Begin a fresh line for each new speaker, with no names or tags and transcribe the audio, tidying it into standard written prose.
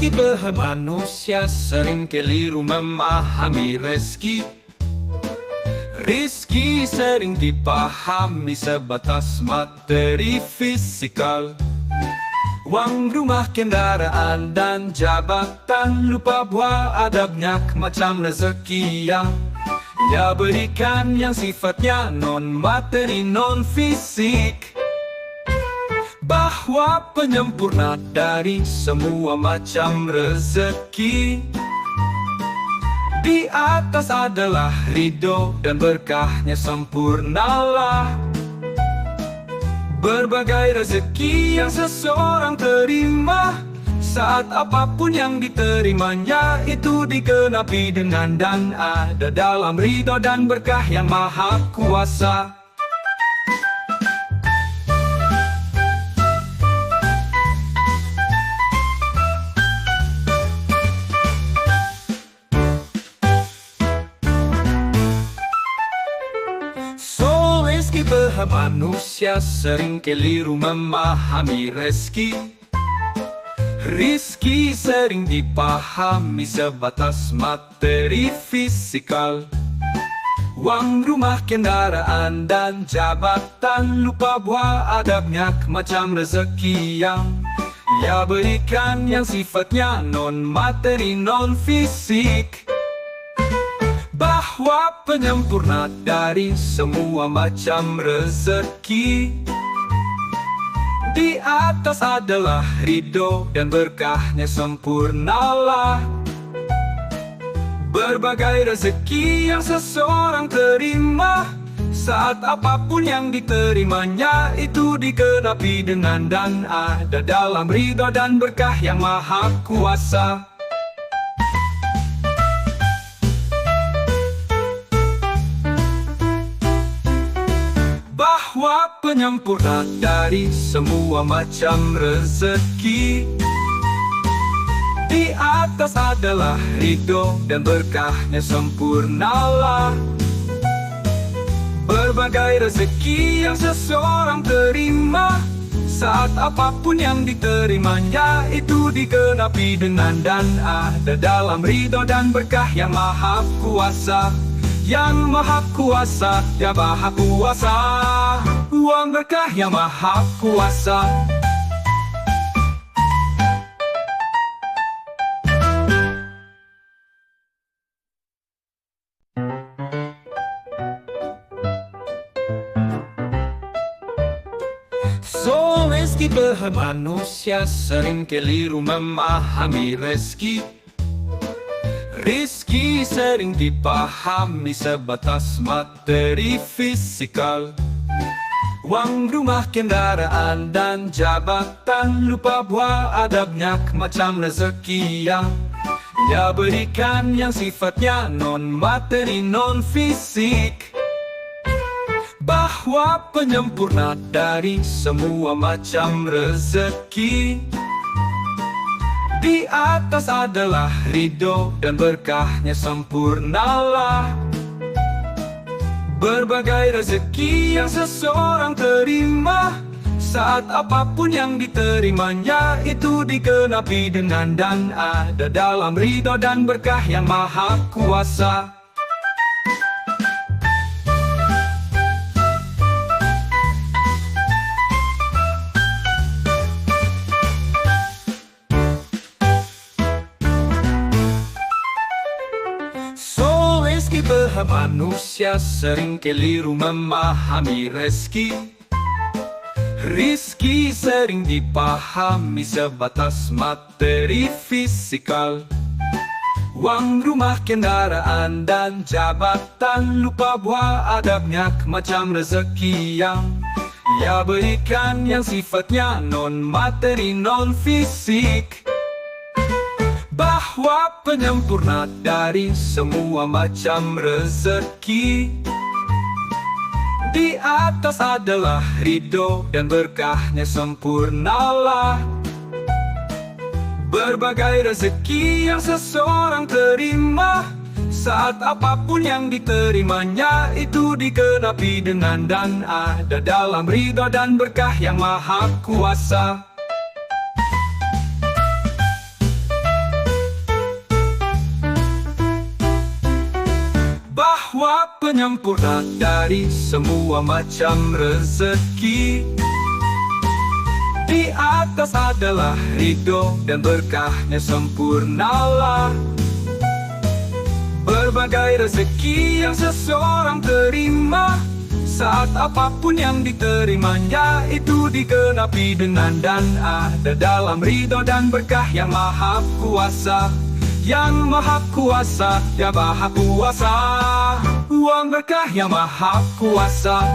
meski manusia sering keliru memahami rezeki. Rizki sering dipahami sebatas materi fisikal. Uang, rumah, kendaraan, dan jabatan. Lupa bahwa adabnya macam rezeki yang Dia berikan, yang sifatnya non-materi, non-fisik. Bahwa penyempurna dari semua macam rezeki di atas adalah ridho dan berkahnya sempurnalah. Berbagai rezeki yang seseorang terima, saat apapun yang diterimanya itu digenapi dengan dan ada dalam ridho dan berkah yang maha kuasa. Meski manusia sering keliru memahami rezeki. Rizki sering dipahami sebatas materi fisikal. Uang, rumah, kendaraan, dan jabatan. Lupa bahwa adabnya macam rezeki yang Dia berikan, yang sifatnya non-materi, non-fisik. Bahwa penyempurna dari semua macam rezeki di atas adalah ridho dan berkahnya sempurnalah. Berbagai rezeki yang seseorang terima, saat apapun yang diterimanya itu digenapi dengan dan ada dalam ridho dan berkah yang maha kuasa. Bahwa penyempurna dari semua macam rezeki di atas adalah ridho dan berkahnya sempurnalah. Berbagai rezeki yang seseorang terima, saat apapun yang diterimanya itu digenapi dengan dan ada dalam ridho dan berkah yang maha kuasa. Yang maha kuasa, Dia maha kuasa. Uang, berkah yang maha kuasa. Meski manusia sering keliru memahami rezeki. Rizki sering dipahami sebatas materi fisikal. Uang, rumah, kendaraan, dan jabatan. Lupa bahwa adabnya macam rezeki yang Dia berikan, yang sifatnya non-materi, non-fisik. Bahwa penyempurna dari semua macam rezeki di atas adalah ridho dan berkahnya sempurnalah. Berbagai rezeki yang seseorang terima, saat apapun yang diterimanya itu digenapi dengan dan ada dalam ridho dan berkah yang maha kuasa. Meski manusia sering keliru memahami rezeki. Rizki sering dipahami sebatas materi fisikal. Uang, rumah, kendaraan, dan jabatan. Lupa bahwa adabnya macam rezeki yang Dia berikan, yang sifatnya non-materi, non-fisik. Bahwa penyempurna dari semua macam rezeki di atas adalah ridho dan berkahnya sempurnalah. Berbagai rezeki yang seseorang terima, saat apapun yang diterimanya itu digenapi dengan dan ada dalam ridho dan berkah yang maha kuasa. Maha penyempurna dari semua macam rezeki. Di atas adalah ridho dan berkahnya sempurnalah. Berbagai rezeki yang seseorang terima, saat apapun yang diterimanya itu digenapi dengan dan ada dalam ridho dan berkah yang maha kuasa. Yang maha kuasa, ya maha kuasa. Uang berkah yang maha kuasa.